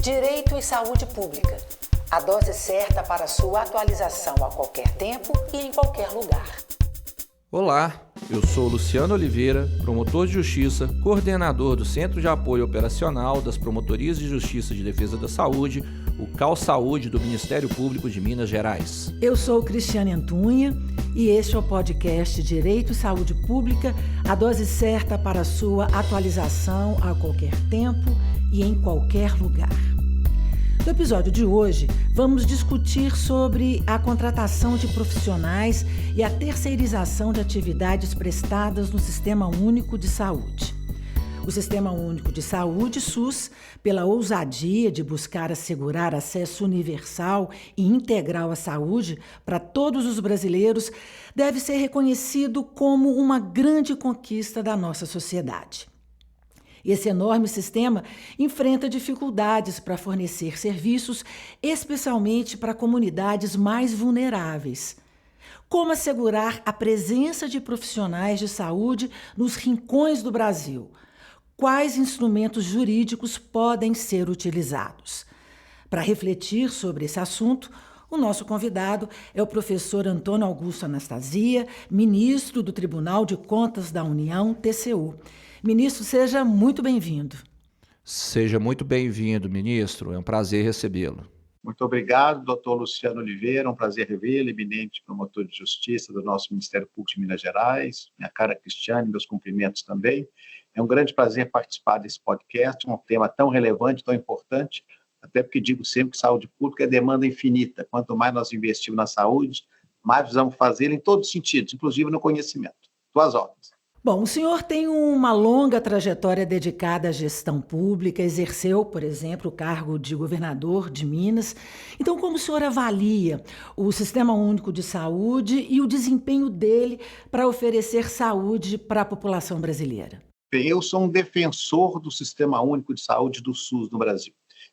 Direito e saúde pública. A dose certa para sua atualização a qualquer tempo e em qualquer lugar. Olá, eu sou Luciano Oliveira, promotor de justiça, coordenador do Centro de Apoio Operacional das Promotorias de Justiça de Defesa da Saúde, o CAU Saúde do Ministério Público de Minas Gerais. Eu sou Cristiane Antunha e este é o podcast Direito e Saúde Pública, a dose certa para sua atualização a qualquer tempo e em qualquer lugar. No episódio de hoje, vamos discutir sobre a contratação de profissionais e a terceirização de atividades prestadas no Sistema Único de Saúde. O Sistema Único de Saúde, SUS, pela ousadia de buscar assegurar acesso universal e integral à saúde para todos os brasileiros, deve ser reconhecido como uma grande conquista da nossa sociedade. Esse enorme sistema enfrenta dificuldades para fornecer serviços, especialmente para comunidades mais vulneráveis. Como assegurar a presença de profissionais de saúde nos rincões do Brasil? Quais instrumentos jurídicos podem ser utilizados? Para refletir sobre esse assunto, o nosso convidado é o professor Antônio Augusto Anastasia, ministro do Tribunal de Contas da União, TCU. Ministro, seja muito bem-vindo. Seja muito bem-vindo, ministro. É um prazer recebê-lo. Muito obrigado, doutor Luciano Oliveira. É um prazer revê-lo, eminente promotor de justiça do nosso Ministério Público de Minas Gerais. Minha cara Cristiane, meus cumprimentos também. É um grande prazer participar desse podcast, um tema tão relevante, tão importante, até porque digo sempre que saúde pública é demanda infinita. Quanto mais nós investimos na saúde, mais precisamos fazer em todos os sentidos, inclusive no conhecimento. Tuas ordens. Bom, o senhor tem uma longa trajetória dedicada à gestão pública, exerceu, por exemplo, o cargo de governador de Minas. Então, como o senhor avalia o Sistema Único de Saúde e o desempenho dele para oferecer saúde para a população brasileira? Bem, eu sou um defensor do Sistema Único de Saúde do SUS no Brasil.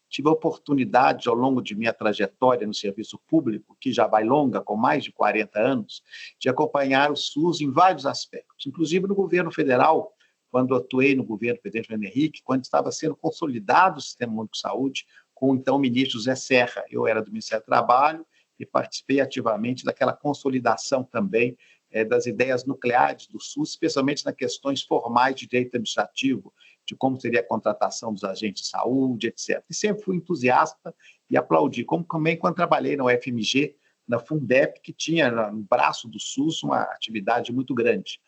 Tive a oportunidade, ao longo de minha trajetória no serviço público, que já vai longa, com mais de 40 anos, de acompanhar o SUS em vários aspectos, inclusive no governo federal, quando atuei no governo do presidente Fernando Henrique, quando estava sendo consolidado o Sistema Único de Saúde, com o então ministro José Serra. Eu era do Ministério do Trabalho e participei ativamente daquela consolidação também das ideias nucleares do SUS, especialmente nas questões formais de direito administrativo, de como seria a contratação dos agentes de saúde, etc. E sempre fui entusiasta e aplaudi, como também quando trabalhei na UFMG, na Fundep, que tinha no braço do SUS uma atividade muito grande.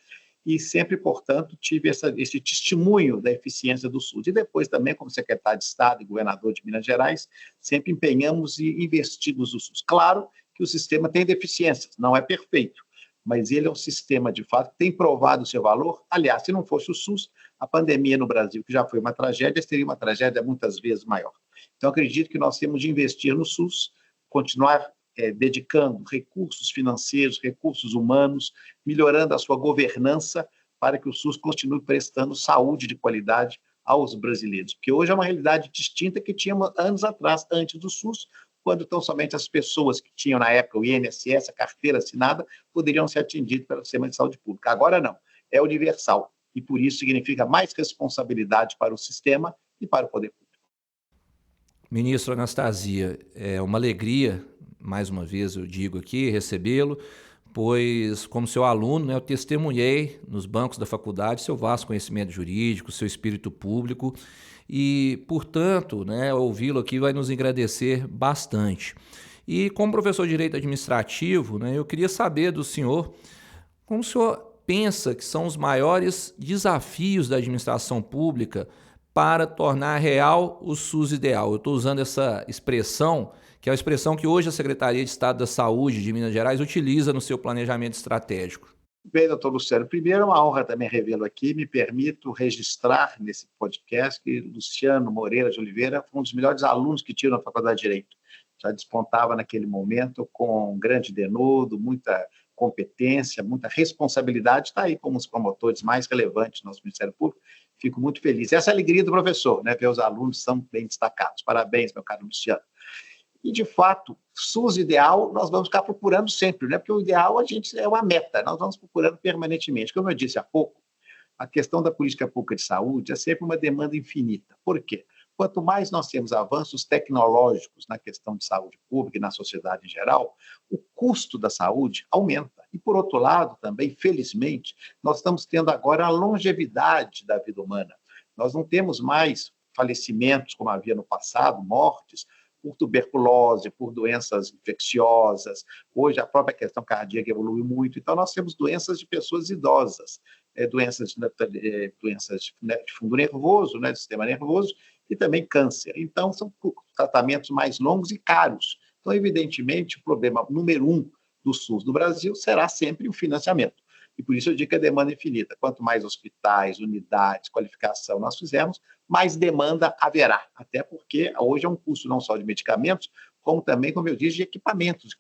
E sempre, portanto, tive esse testemunho da eficiência do SUS. E depois também, como secretário de Estado e governador de Minas Gerais, sempre empenhamos e investimos no SUS. Claro que o sistema tem deficiências, não é perfeito, mas ele é um sistema, de fato, que tem provado o seu valor. Aliás, se não fosse o SUS, a pandemia no Brasil, que já foi uma tragédia, seria uma tragédia muitas vezes maior. Então, acredito que nós temos de investir no SUS, continuar dedicando recursos financeiros, recursos humanos, melhorando a sua governança para que o SUS continue prestando saúde de qualidade aos brasileiros. Porque hoje é uma realidade distinta que tínhamos anos atrás, antes do SUS, quando tão somente as pessoas que tinham na época o INSS, a carteira assinada, poderiam ser atendidas pelo sistema de saúde pública. Agora não, é universal. E por isso significa mais responsabilidade para o sistema e para o poder público. Ministro Anastasia, é uma alegria, mais uma vez eu digo aqui, recebê-lo, pois, como seu aluno, eu testemunhei nos bancos da faculdade seu vasto conhecimento jurídico, seu espírito público e, portanto, ouvi-lo aqui vai nos engrandecer bastante. E, como professor de Direito Administrativo, eu queria saber do senhor como o senhor pensa que são os maiores desafios da administração pública para tornar real o SUS ideal. Eu estou usando essa expressão, que é a expressão que hoje a Secretaria de Estado da Saúde de Minas Gerais utiliza no seu planejamento estratégico. Bem, doutor Luciano, primeiro é uma honra também revê-lo aqui. Me permito registrar nesse podcast que Luciano Moreira de Oliveira foi um dos melhores alunos que tive na Faculdade de Direito. Já despontava naquele momento com grande denodo, muita competência, muita responsabilidade, está aí como um dos promotores mais relevantes do nosso Ministério Público. Fico muito feliz. Essa é a alegria do professor, ver os alunos são bem destacados. Parabéns, meu caro Luciano. E, de fato, SUS ideal nós vamos ficar procurando sempre, porque o ideal é uma meta, nós vamos procurando permanentemente. Como eu disse há pouco, a questão da política pública de saúde é sempre uma demanda infinita. Por quê? quanto mais nós temos avanços tecnológicos na questão de saúde pública e na sociedade em geral, o custo da saúde aumenta. E, por outro lado, também, felizmente, nós estamos tendo agora a longevidade da vida humana. Nós não temos mais falecimentos, como havia no passado, mortes, por tuberculose, por doenças infecciosas. Hoje, a própria questão cardíaca evoluiu muito. Então, nós temos doenças de pessoas idosas, doenças de fundo nervoso, do sistema nervoso, e também câncer. Então, são tratamentos mais longos e caros. Então, evidentemente, o problema número 1 do SUS do Brasil será sempre o financiamento. E por isso eu digo que a demanda é infinita. Quanto mais hospitais, unidades, qualificação nós fizermos, mais demanda haverá. Até porque hoje é um custo não só de medicamentos, como também, como eu disse, de equipamentos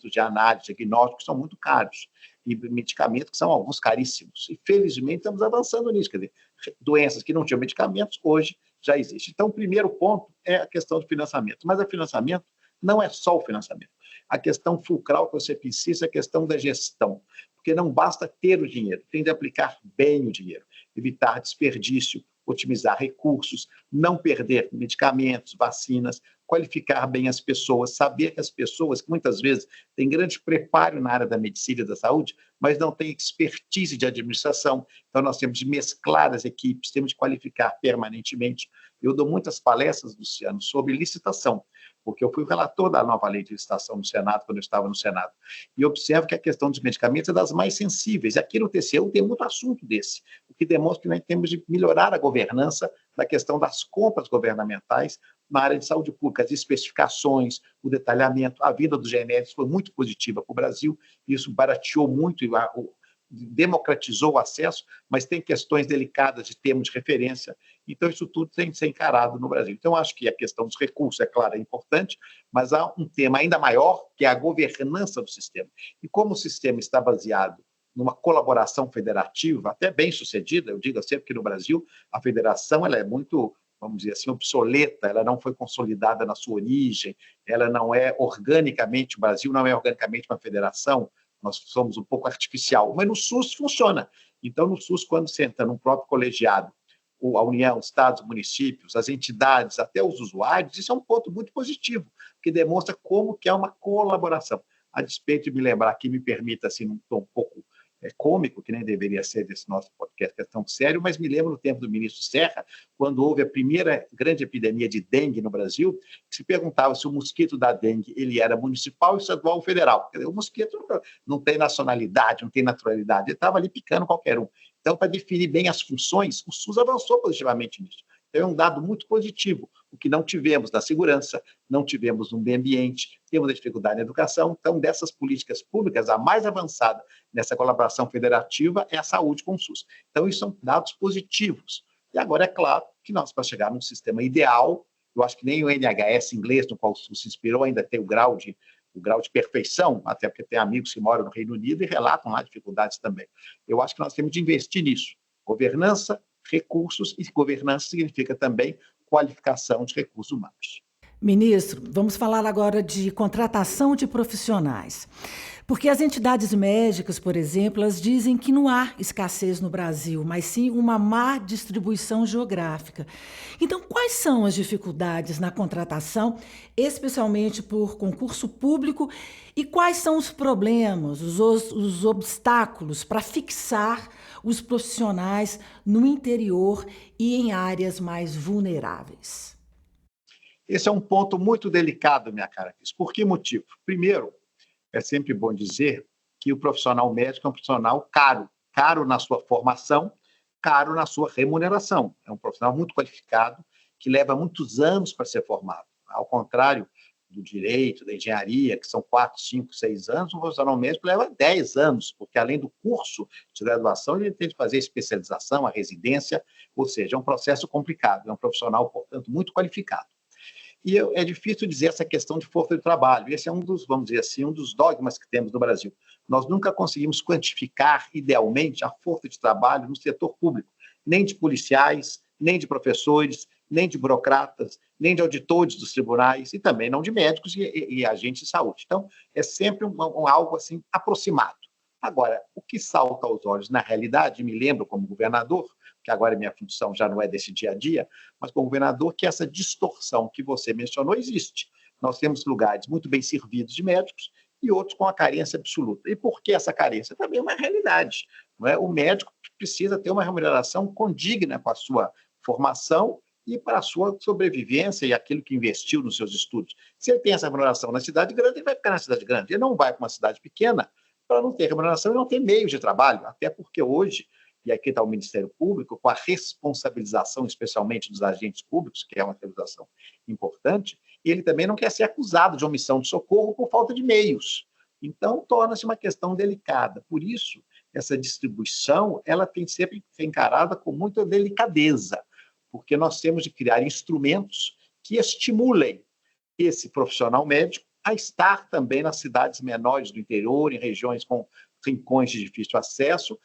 de análise, diagnósticos, são muito caros. E medicamentos que são alguns caríssimos. E, felizmente, estamos avançando nisso. Quer dizer, doenças que não tinham medicamentos, hoje já existem. Então, o primeiro ponto é a questão do financiamento. Mas o financiamento não é só o financiamento. A questão fulcral que você precisa é a questão da gestão. Porque não basta ter o dinheiro, tem de aplicar bem o dinheiro, evitar desperdício, otimizar recursos, não perder medicamentos, vacinas, qualificar bem as pessoas, saber que as pessoas, que muitas vezes têm grande preparo na área da medicina e da saúde, mas não têm expertise de administração. Então, nós temos de mesclar as equipes, temos de qualificar permanentemente. Eu dou muitas palestras, Luciano, sobre licitação, porque eu fui o relator da nova lei de licitação no Senado, quando eu estava no Senado, e observo que a questão dos medicamentos é das mais sensíveis. Aqui no TCU tem muito assunto desse, o que demonstra que nós temos de melhorar a governança da questão das compras governamentais na área de saúde pública, as especificações, o detalhamento. A vinda dos genéricos foi muito positiva para o Brasil, isso barateou muito, democratizou o acesso, mas tem questões delicadas de termos de referência, então isso tudo tem que ser encarado no Brasil. Então, acho que a questão dos recursos, é claro, é importante, mas há um tema ainda maior, que é a governança do sistema. E como o sistema está baseado numa colaboração federativa, até bem sucedida, eu digo sempre que no Brasil a federação ela é muito, vamos dizer assim, obsoleta, ela não foi consolidada na sua origem, ela não é organicamente, o Brasil não é organicamente uma federação, nós somos um pouco artificial, mas no SUS funciona. Então, no SUS, quando você entra num próprio colegiado, a União, Estados, municípios, as entidades, até os usuários, isso é um ponto muito positivo, que demonstra como que é uma colaboração. A despeito de me lembrar, que me permita, assim, num tom um pouco cômico, que nem deveria ser desse nosso podcast, que é tão sério, mas me lembro no tempo do ministro Serra, quando houve a primeira grande epidemia de dengue no Brasil, que se perguntava se o mosquito da dengue ele era municipal, estadual ou federal. Quer dizer, o mosquito não tem nacionalidade, não tem naturalidade, ele estava ali picando qualquer um. Então, para definir bem as funções, o SUS avançou positivamente nisso. Então, é um dado muito positivo, o que não tivemos na segurança, não tivemos no meio ambiente, temos a dificuldade na educação. Então, dessas políticas públicas, a mais avançada nessa colaboração federativa é a saúde com o SUS. Então, isso são dados positivos. E agora, é claro que nós, para chegar num sistema ideal, eu acho que nem o NHS inglês, no qual o SUS se inspirou, ainda tem o grau de perfeição, até porque tem amigos que moram no Reino Unido e relatam lá dificuldades também. Eu acho que nós temos de investir nisso. Governança, recursos, e governança significa também qualificação de recursos humanos. Ministro, vamos falar agora de contratação de profissionais. Porque as entidades médicas, por exemplo, elas dizem que não há escassez no Brasil, mas sim uma má distribuição geográfica. Então, quais são as dificuldades na contratação, especialmente por concurso público, e quais são os problemas, os obstáculos para fixar os profissionais no interior e em áreas mais vulneráveis? Esse é um ponto muito delicado, minha cara Cris. Por que motivo? Primeiro, é sempre bom dizer que o profissional médico é um profissional caro. Caro na sua formação, caro na sua remuneração. É um profissional muito qualificado, que leva muitos anos para ser formado. Ao contrário do direito, da engenharia, que são 4, 5, 6 anos, um profissional médico leva 10 anos, porque além do curso de graduação, ele tem de fazer a especialização, a residência, ou seja, é um processo complicado. É um profissional, portanto, muito qualificado. E é difícil dizer essa questão de força de trabalho. Esse é um dos, vamos dizer assim, um dos dogmas que temos no Brasil. Nós nunca conseguimos quantificar, idealmente, a força de trabalho no setor público, nem de policiais, nem de professores, nem de burocratas, nem de auditores dos tribunais, e também não de médicos e agentes de saúde. Então, é sempre algo assim aproximado. Agora, o que salta aos olhos, na realidade, me lembro como governador, que agora minha função já não é desse dia a dia, mas como governador, que essa distorção que você mencionou existe. Nós temos lugares muito bem servidos de médicos e outros com a carência absoluta. E por que essa carência? Também é uma realidade. Não é? O médico precisa ter uma remuneração condigna com a sua formação e para a sua sobrevivência e aquilo que investiu nos seus estudos. Se ele tem essa remuneração na cidade grande, ele vai ficar na cidade grande. Ele não vai para uma cidade pequena para não ter remuneração e não ter meios de trabalho, até porque hoje, e aqui está o Ministério Público, com a responsabilização, especialmente dos agentes públicos, que é uma responsabilização importante, ele também não quer ser acusado de omissão de socorro por falta de meios. Então, torna-se uma questão delicada. Por isso, essa distribuição ela tem sempre que ser encarada com muita delicadeza, porque nós temos de criar instrumentos que estimulem esse profissional médico a estar também nas cidades menores do interior, em regiões com rincões de difícil acesso,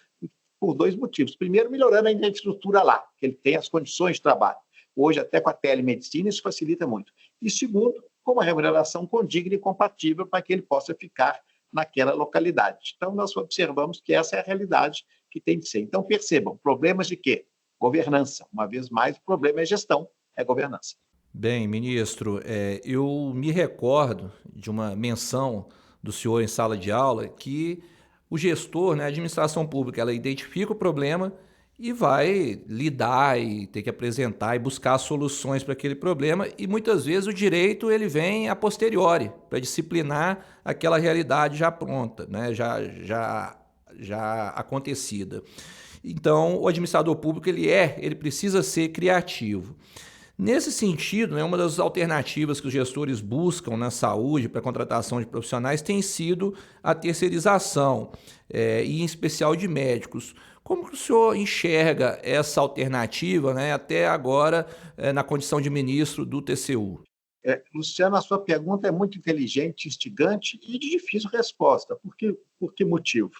por dois motivos. Primeiro, melhorando a infraestrutura lá, que ele tem as condições de trabalho. Hoje, até com a telemedicina, isso facilita muito. E segundo, com uma remuneração condigna e compatível para que ele possa ficar naquela localidade. Então, nós observamos que essa é a realidade que tem de ser. Então, percebam, problemas de quê? Governança. Uma vez mais, o problema é gestão, é governança. Bem, ministro, eu me recordo de uma menção do senhor em sala de aula que o gestor, né, a administração pública, ela identifica o problema e vai lidar e ter que apresentar e buscar soluções para aquele problema, e muitas vezes o direito ele vem a posteriori para disciplinar aquela realidade já pronta, né, já acontecida. Então, o administrador público ele precisa ser criativo. Nesse sentido, né, uma das alternativas que os gestores buscam na saúde para a contratação de profissionais tem sido a terceirização, e em especial de médicos. Como que o senhor enxerga essa alternativa, né, até agora, na condição de ministro do TCU? Luciano, a sua pergunta é muito inteligente, instigante e de difícil resposta. Por que motivo?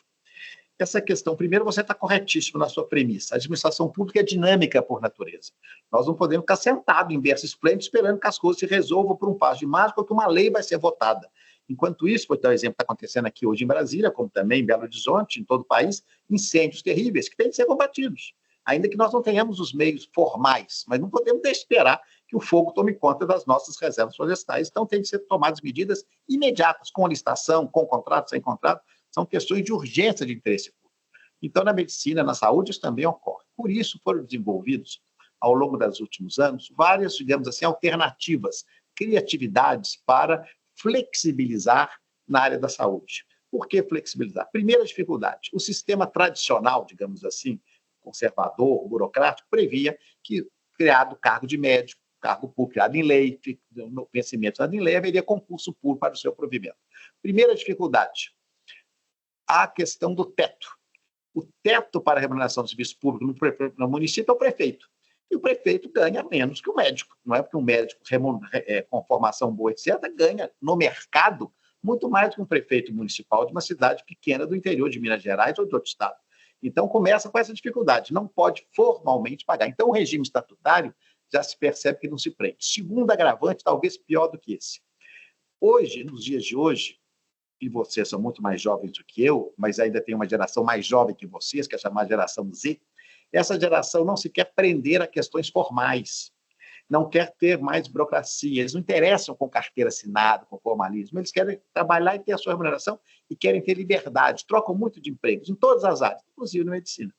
Essa questão, primeiro, você está corretíssimo na sua premissa. A administração pública é dinâmica por natureza. Nós não podemos ficar sentados em berço esplêndido esperando que as coisas se resolvam por um passo de mágica ou que uma lei vai ser votada. Enquanto isso, vou dar um exemplo que está acontecendo aqui hoje em Brasília, como também em Belo Horizonte, em todo o país, incêndios terríveis que têm de ser combatidos. Ainda que nós não tenhamos os meios formais, mas não podemos esperar que o fogo tome conta das nossas reservas florestais. Então, tem de ser tomadas medidas imediatas, com licitação, com contrato, sem contrato. São questões de urgência de interesse público. Então, na medicina, na saúde, isso também ocorre. Por isso, foram desenvolvidos, ao longo dos últimos anos, várias, digamos assim, alternativas, criatividades para flexibilizar na área da saúde. Por que flexibilizar? Primeira dificuldade, o sistema tradicional, digamos assim, conservador, burocrático, previa que, criado o cargo de médico, cargo público criado em lei, no vencimento em lei, haveria concurso público para o seu provimento. Primeira dificuldade, a questão do teto. O teto para a remuneração do serviço público no município é o prefeito. E o prefeito ganha menos que o médico. Não é porque um médico com formação boa, etc., ganha no mercado muito mais do que um prefeito municipal de uma cidade pequena do interior de Minas Gerais ou de outro estado. Então, começa com essa dificuldade. Não pode formalmente pagar. Então, o regime estatutário já se percebe que não se prende. Segundo agravante, talvez pior do que esse. Hoje, nos dias de hoje, e vocês são muito mais jovens do que eu, mas ainda tem uma geração mais jovem que vocês, que é chamada geração Z, essa geração não se quer prender a questões formais, não quer ter mais burocracia, eles não interessam com carteira assinada, com formalismo, eles querem trabalhar e ter a sua remuneração e querem ter liberdade, trocam muito de empregos em todas as áreas, inclusive na medicina.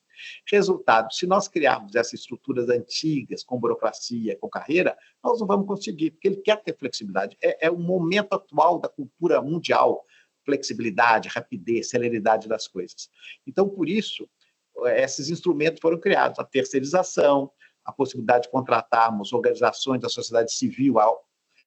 Resultado, se nós criarmos essas estruturas antigas, com burocracia, com carreira, nós não vamos conseguir, porque ele quer ter flexibilidade. É o momento atual da cultura mundial, flexibilidade, rapidez, celeridade das coisas. Então, por isso, esses instrumentos foram criados, a terceirização, a possibilidade de contratarmos organizações da sociedade civil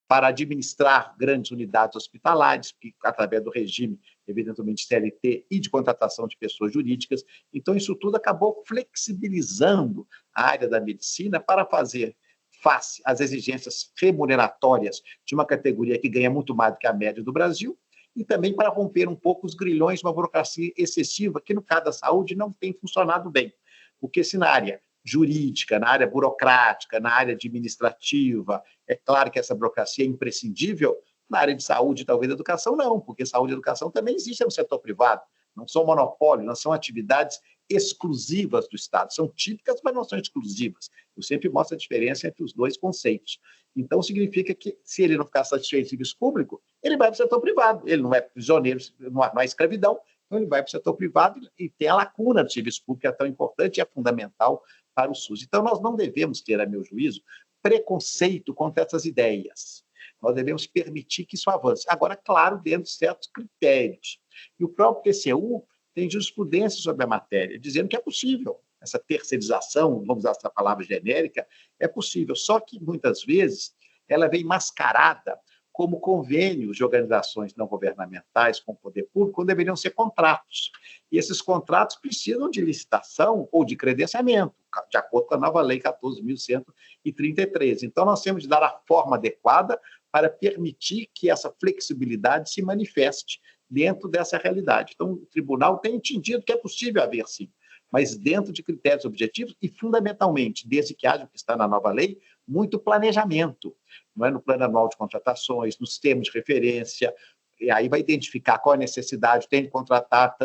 para administrar grandes unidades hospitalares, que, através do regime, evidentemente, CLT e de contratação de pessoas jurídicas. Então, isso tudo acabou flexibilizando a área da medicina para fazer face às exigências remuneratórias de uma categoria que ganha muito mais do que a média do Brasil, e também para romper um pouco os grilhões de uma burocracia excessiva, que no caso da saúde não tem funcionado bem. Porque se na área jurídica, na área burocrática, na área administrativa, é claro que essa burocracia é imprescindível, na área de saúde, talvez educação não, porque saúde e educação também existem no setor privado, não são monopólio, não são atividades exclusivas do Estado. São típicas, mas não são exclusivas. Eu sempre mostro a diferença entre os dois conceitos. Então, significa que, se ele não ficar satisfeito no serviço público, ele vai para o setor privado. Ele não é prisioneiro, não é escravidão, então ele vai para o setor privado e tem a lacuna do serviço público, que é tão importante e é fundamental para o SUS. Então, nós não devemos ter, a meu juízo, preconceito contra essas ideias. Nós devemos permitir que isso avance. Agora, claro, dentro de certos critérios. E o próprio TCU tem jurisprudência sobre a matéria, dizendo que é possível. Essa terceirização, vamos usar essa palavra genérica, é possível. Só que, muitas vezes, ela vem mascarada como convênios de organizações não governamentais com o poder público, quando deveriam ser contratos. E esses contratos precisam de licitação ou de credenciamento, de acordo com a nova Lei 14.133. Então, nós temos de dar a forma adequada para permitir que essa flexibilidade se manifeste dentro dessa realidade. Então, o tribunal tem entendido que é possível haver, sim, mas dentro de critérios objetivos e, fundamentalmente, desde que haja o que está na nova lei, muito planejamento, não é? No plano anual de contratações, nos termos de referência, e aí vai identificar qual é a necessidade, tem de contratar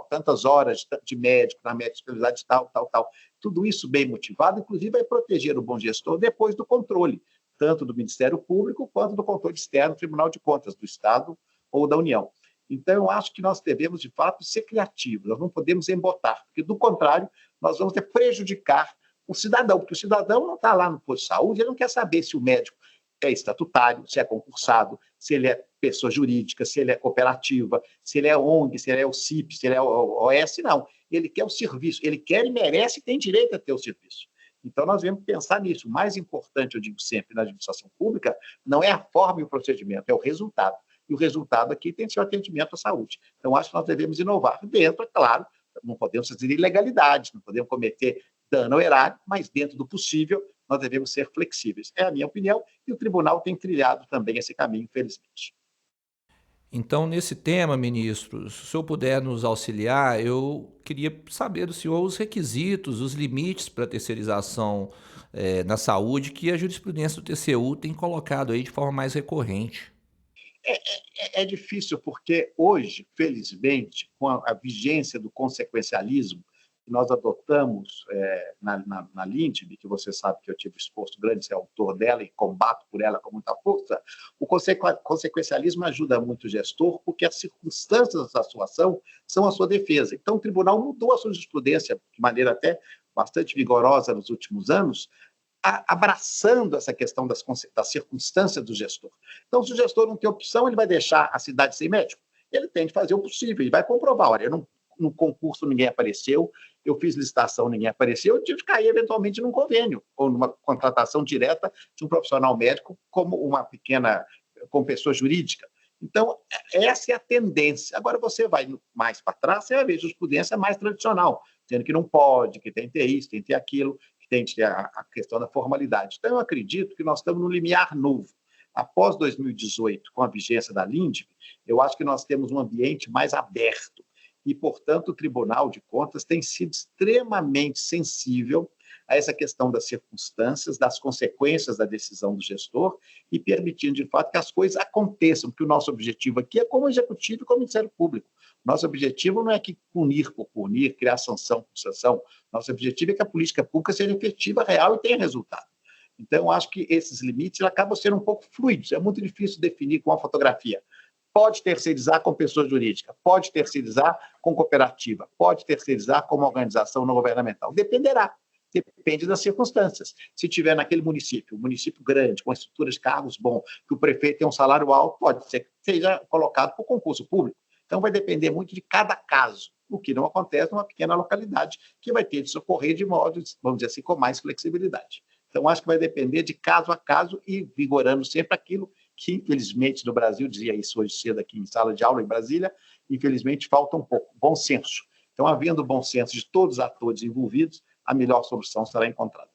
tantas horas de médico, na médica especialidade tal. Tudo isso bem motivado, inclusive vai proteger o bom gestor depois do controle, tanto do Ministério Público quanto do controle externo do Tribunal de Contas, do Estado ou da União. Então, eu acho que nós devemos, de fato, ser criativos, nós não podemos embotar, porque, do contrário, nós vamos prejudicar o cidadão, porque o cidadão não está lá no posto de saúde, ele não quer saber se o médico é estatutário, se é concursado, se ele é pessoa jurídica, se ele é cooperativa, se ele é ONG, se ele é o CIP, se ele é o OS, não. Ele quer o serviço, ele quer e merece e tem direito a ter o serviço. Então, nós devemos pensar nisso. O mais importante, eu digo sempre, na administração pública, não é a forma e o procedimento, é o resultado. E o resultado aqui tem que ser o atendimento à saúde. Então, acho que nós devemos inovar dentro, é claro, não podemos fazer ilegalidades, não podemos cometer dano ao erário, mas dentro do possível, nós devemos ser flexíveis. É a minha opinião, e o tribunal tem trilhado também esse caminho, infelizmente. Então, nesse tema, ministro, se o senhor puder nos auxiliar, eu queria saber do senhor os requisitos, os limites para a terceirização na saúde que a jurisprudência do TCU tem colocado aí de forma mais recorrente. É difícil porque hoje, felizmente, com a vigência do consequencialismo que nós adotamos na LINDB, que você sabe que eu tive exposto grande ser autor dela e combato por ela com muita força, o consequencialismo ajuda muito o gestor porque as circunstâncias da sua ação são a sua defesa. Então, o tribunal mudou a sua jurisprudência de maneira até bastante vigorosa nos últimos anos, abraçando essa questão das circunstâncias do gestor. Então, se o gestor não tem opção, ele vai deixar a cidade sem médico? Ele tem de fazer o possível, ele vai comprovar. Olha, no concurso ninguém apareceu, eu fiz licitação, ninguém apareceu, eu tive que cair eventualmente num convênio, ou numa contratação direta de um profissional médico como como pessoa jurídica. Então, essa é a tendência. Agora, você vai mais para trás, você vai ver jurisprudência mais tradicional, dizendo que não pode, que tem que ter isso, tem que ter aquilo, tem a questão da formalidade. Então, eu acredito que nós estamos num limiar novo. Após 2018, com a vigência da LINDB, eu acho que nós temos um ambiente mais aberto e, portanto, o Tribunal de Contas tem sido extremamente sensível a essa questão das circunstâncias, das consequências da decisão do gestor e permitindo, de fato, que as coisas aconteçam, porque o nosso objetivo aqui é como Executivo e como Ministério Público. Nosso objetivo não é que punir por punir, criar sanção por sanção. Nosso objetivo é que a política pública seja efetiva, real e tenha resultado. Então, eu acho que esses limites acabam sendo um pouco fluidos. É muito difícil definir com a fotografia. Pode terceirizar com pessoa jurídica, pode terceirizar com cooperativa, pode terceirizar com uma organização não governamental. Dependerá. Depende das circunstâncias. Se tiver naquele município, um município grande, com estrutura de cargos bom, que o prefeito tem um salário alto, pode ser que seja colocado por concurso público. Então, vai depender muito de cada caso, o que não acontece numa pequena localidade, que vai ter de socorrer de modo, vamos dizer assim, com mais flexibilidade. Então, acho que vai depender de caso a caso e vigorando sempre aquilo que, infelizmente, no Brasil, dizia isso hoje cedo aqui em sala de aula em Brasília, infelizmente, falta um pouco, bom senso. Então, havendo bom senso de todos os atores envolvidos, a melhor solução será encontrada.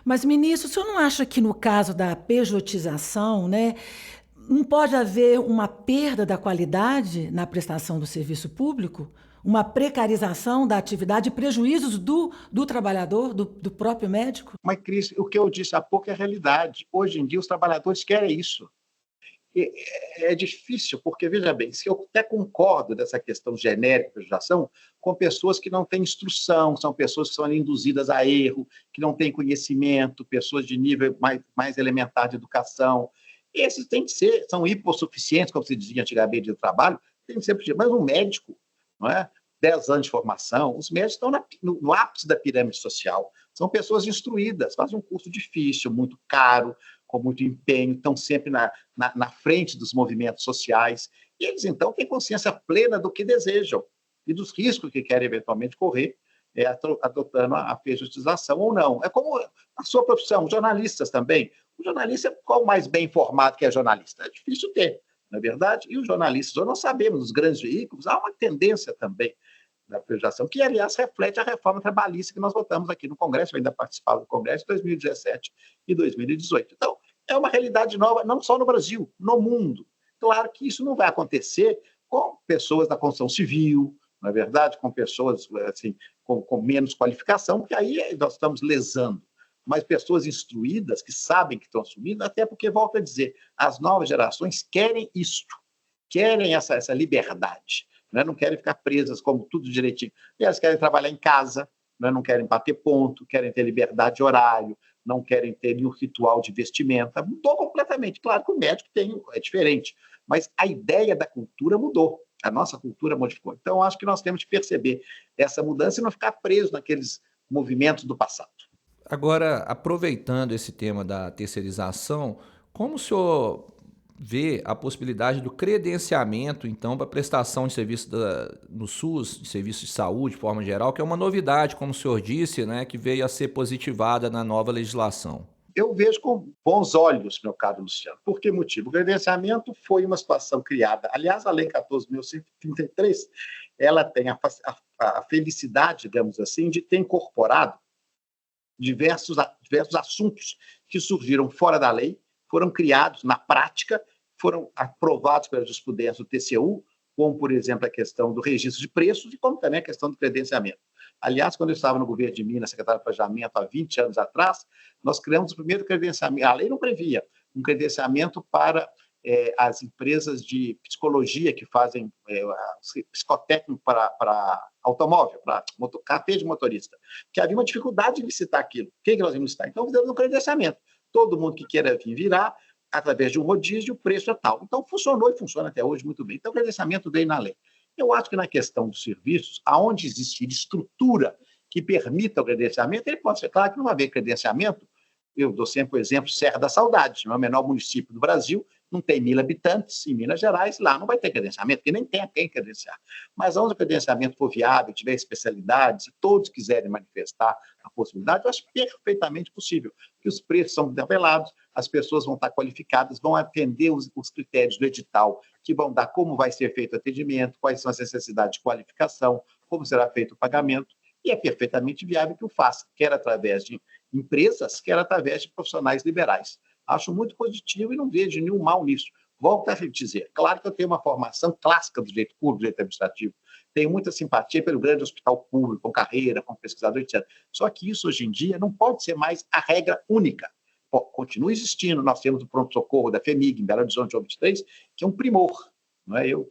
Mas, ministro, o senhor não acha que no caso da pejotização, não pode haver uma perda da qualidade na prestação do serviço público? Uma precarização da atividade e prejuízos do trabalhador, do próprio médico? Mas, Cris, o que eu disse há pouco é a realidade. Hoje em dia, os trabalhadores querem isso. é difícil, porque, veja bem, se eu até concordo dessa questão genérica de legislação, com pessoas que não têm instrução, são pessoas que são induzidas a erro, que não têm conhecimento, pessoas de nível mais elementar de educação. Esses têm que ser, são hipossuficientes, como se dizia antigamente no trabalho, tem que ser, mas um médico, não é? 10 anos de formação, os médicos estão no ápice da pirâmide social. São pessoas instruídas, fazem um curso difícil, muito caro, com muito empenho, estão sempre na frente dos movimentos sociais. E eles, então, têm consciência plena do que desejam e dos riscos que querem eventualmente correr, adotando a pejotização ou não. É como a sua profissão, jornalistas também. O jornalista, qual o mais bem informado que é jornalista? É difícil ter, não é verdade? E os jornalistas, nós sabemos, nos grandes veículos, há uma tendência também da pejotização, que, aliás, reflete a reforma trabalhista que nós votamos aqui no Congresso, eu ainda participava do Congresso em 2017 e 2018. Então, é uma realidade nova, não só no Brasil, no mundo. Claro que isso não vai acontecer com pessoas da construção civil, não é verdade? Com pessoas assim, com menos qualificação, porque aí nós estamos lesando. Mas pessoas instruídas, que sabem que estão assumindo, até porque, volto a dizer, as novas gerações querem isto, querem essa liberdade. Não querem ficar presas como tudo direitinho. Elas querem trabalhar em casa, não querem bater ponto, querem ter liberdade de horário, não querem ter nenhum ritual de vestimenta. Mudou completamente. Claro que o médico é diferente, mas a ideia da cultura mudou. A nossa cultura modificou. Então, acho que nós temos que perceber essa mudança e não ficar preso naqueles movimentos do passado. Agora, aproveitando esse tema da terceirização, como o senhor vê a possibilidade do credenciamento, então, para prestação de serviço no SUS, de serviço de saúde, de forma geral, que é uma novidade, como o senhor disse, né, que veio a ser positivada na nova legislação? Eu vejo com bons olhos, meu caro Luciano. Por que motivo? O credenciamento foi uma situação criada. Aliás, a Lei 14.133, ela tem a felicidade, digamos assim, de ter incorporado diversos assuntos que surgiram fora da lei, foram criados na prática, foram aprovados pela jurisprudência do TCU, como, por exemplo, a questão do registro de preços e como também a questão do credenciamento. Aliás, quando eu estava no governo de Minas, secretário de Planejamento, há 20 anos atrás, nós criamos o primeiro credenciamento. A lei não previa um credenciamento para as empresas de psicologia que fazem psicotécnico para automóvel, para carteira de motorista, que havia uma dificuldade de licitar aquilo. Quem que nós vamos licitar? Então, fizemos um credenciamento. Todo mundo que queira vir virá, através de um rodízio, o preço é tal. Então, funcionou e funciona até hoje muito bem. Então, o credenciamento veio na lei. Eu acho que na questão dos serviços, aonde existir estrutura que permita o credenciamento, ele pode ser claro que não vai haver credenciamento. Eu dou sempre o exemplo Serra da Saudade, é o menor município do Brasil, não tem 1.000 habitantes, em Minas Gerais, lá não vai ter credenciamento, porque nem tem a quem credenciar. Mas onde o credenciamento for viável, tiver especialidades, se todos quiserem manifestar a possibilidade, eu acho perfeitamente possível, que os preços são tabelados, as pessoas vão estar qualificadas, vão atender os critérios do edital, que vão dar como vai ser feito o atendimento, quais são as necessidades de qualificação, como será feito o pagamento, e é perfeitamente viável que o faça, quer através de empresas, quer através de profissionais liberais. Acho muito positivo e não vejo nenhum mal nisso. Volto a dizer, claro que eu tenho uma formação clássica do direito público, do direito administrativo, tenho muita simpatia pelo grande hospital público, com carreira, com pesquisador, etc. Só que isso, hoje em dia, não pode ser mais a regra única. Continua existindo, nós temos o pronto-socorro da FEMIG, em Belo Horizonte, 23, que é um primor. Não é? Eu,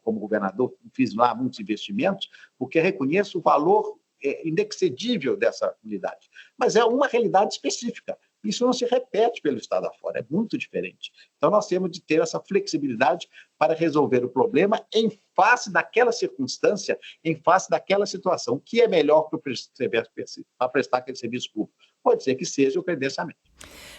como governador, fiz lá muitos investimentos, porque reconheço o valor inexcedível dessa unidade. Mas é uma realidade específica. Isso não se repete pelo Estado afora, é muito diferente. Então, nós temos de ter essa flexibilidade para resolver o problema em face daquela circunstância, em face daquela situação. O que é melhor para prestar aquele serviço público? Pode ser que seja o credenciamento.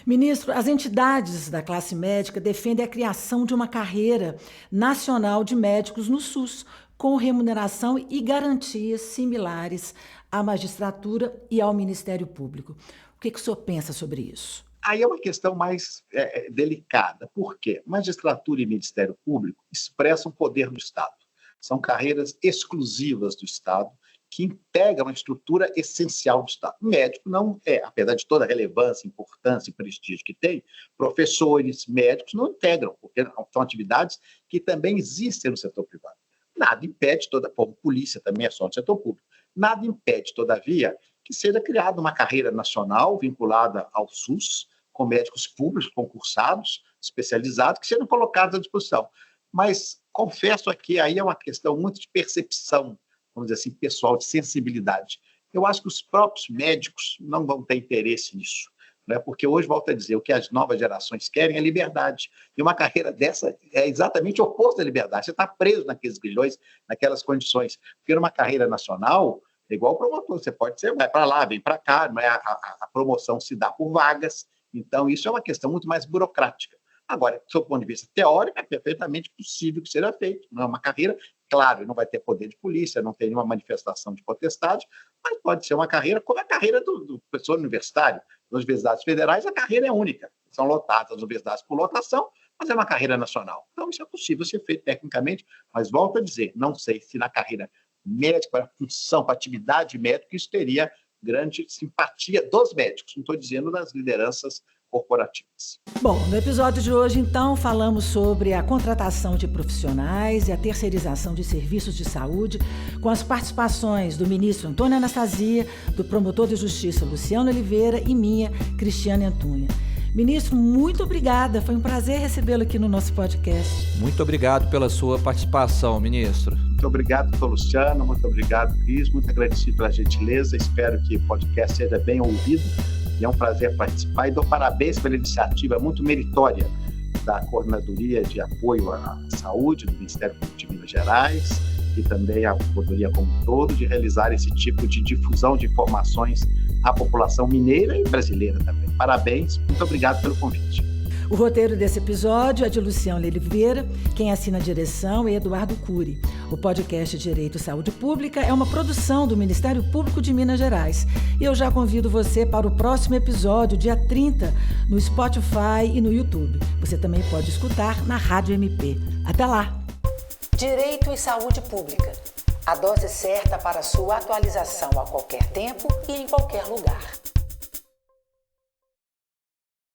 Ministro, as entidades da classe médica defendem a criação de uma carreira nacional de médicos no SUS, com remuneração e garantias similares à magistratura e ao Ministério Público. O que o senhor pensa sobre isso? Aí é uma questão mais delicada. Por quê? Magistratura e Ministério Público expressam o poder do Estado. São carreiras exclusivas do Estado que integram uma estrutura essencial do Estado. O médico não é, apesar de toda a relevância, importância e prestígio que tem, professores, médicos não integram, porque são atividades que também existem no setor privado. Nada impede, como polícia também é só no setor público, nada impede, todavia, que seja criada uma carreira nacional vinculada ao SUS, com médicos públicos concursados, especializados que sejam colocados à disposição. Mas confesso aqui, aí é uma questão muito de percepção, vamos dizer assim, pessoal, de sensibilidade. Eu acho que os próprios médicos não vão ter interesse nisso, né? Porque hoje, volto a dizer, o que as novas gerações querem é liberdade. E uma carreira dessa é exatamente o oposto da liberdade. Você está preso naqueles grilhões, naquelas condições. Porque numa carreira nacional, é igual promotor, você vai para lá, vem para cá, não é? A promoção se dá por vagas, então isso é uma questão muito mais burocrática. Agora, do seu ponto de vista teórico, é perfeitamente possível que seja feito. Não é uma carreira, claro, não vai ter poder de polícia, não tem nenhuma manifestação de potestade, mas pode ser uma carreira como a carreira do professor universitário. Nas universidades federais, a carreira é única. São lotadas as universidades por lotação, mas é uma carreira nacional. Então, isso é possível ser feito tecnicamente, mas volto a dizer, não sei se na carreira médica, para a função, para a atividade médica, isso teria grande simpatia dos médicos, não estou dizendo das lideranças corporativas. Bom, no episódio de hoje, então, falamos sobre a contratação de profissionais e a terceirização de serviços de saúde, com as participações do ministro Antônio Anastasia, do promotor de justiça Luciano Oliveira e minha, Cristiane Antunes. Ministro, muito obrigada. Foi um prazer recebê-lo aqui no nosso podcast. Muito obrigado pela sua participação, ministro. Muito obrigado, doutor Luciano. Muito obrigado, Cris. Muito agradecido pela gentileza. Espero que o podcast seja bem ouvido. E é um prazer participar. E dou parabéns pela iniciativa muito meritória da Coordenadoria de Apoio à Saúde do Ministério Público de Minas Gerais e também a Coordenadoria como um todo, de realizar esse tipo de difusão de informações à população mineira e brasileira também. Parabéns, muito obrigado pelo convite. O roteiro desse episódio é de Luciano Oliveira, quem assina a direção é Eduardo Cury. O podcast Direito e Saúde Pública é uma produção do Ministério Público de Minas Gerais. E eu já convido você para o próximo episódio, dia 30, no Spotify e no YouTube. Você também pode escutar na Rádio MP. Até lá! Direito e Saúde Pública. A dose certa para sua atualização a qualquer tempo e em qualquer lugar.